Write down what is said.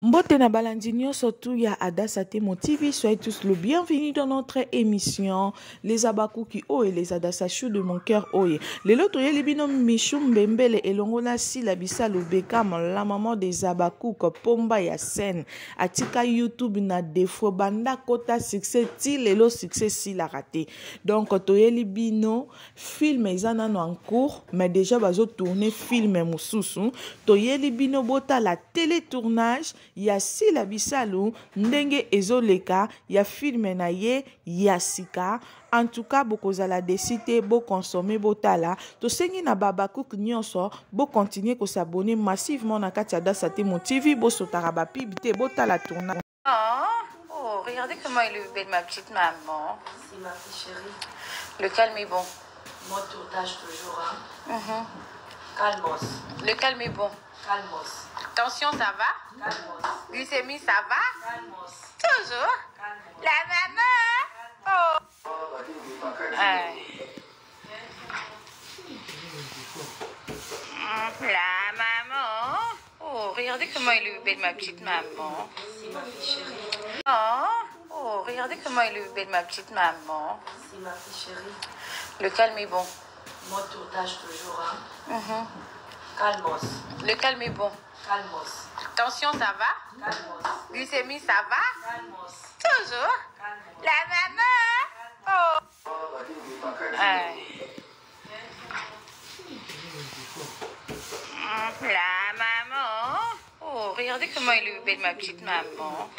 Mbote na balandinio surtout ya Adassa Temo TV, soyez tous le bienvenue dans notre émission Les Abakuki Oye, les Adassa de mon cœur Oye. Les loto yeli bino Michum Bembele elongola si la bisa Bekam, la maman des Abakuk Pomba ya scène. Atika YouTube na défaut banda kota succès ti lelo succès si la raté. Donc toyeli bino film ezana no en cours, mais déjà bazo tourner film mususu. Toyeli bino bota la télétournage ya sila bisalu ndenge ezoleka ya filme na ye ya sika. En tout cas bokozala desite bo consommer botala to sengi na Babakuk nyonso bo continuer ko s'abonner massivement na kati ya Adassa Temo TV bo sotara ba pub te botala tournage. Oh, regardez comment elle est belle ma petite maman. C'est ma petite chérie. Le calme est bon. Mon tournage toujours, hein. Calmos. Le calme est bon. Calmos. Tension, ça va? Calmos. Glycémie, ça va? Calmos. Toujours. Calmos. La maman. Oh. La maman. Oh, regardez comment elle est belle ma petite maman. C'est ma petite chérie. Oh, regardez comment elle est belle ma petite maman. C'est ma petite chérie. Le calme est bon. Mon tournage toujours, hein. Calmos. Le calme est bon. Calmos. Tension, ça va? Calmos. Glycémie, ça va? Calmos. Toujours. Calmos. La maman. Oh. La maman. Oh, regardez comment elle est belle ma petite maman.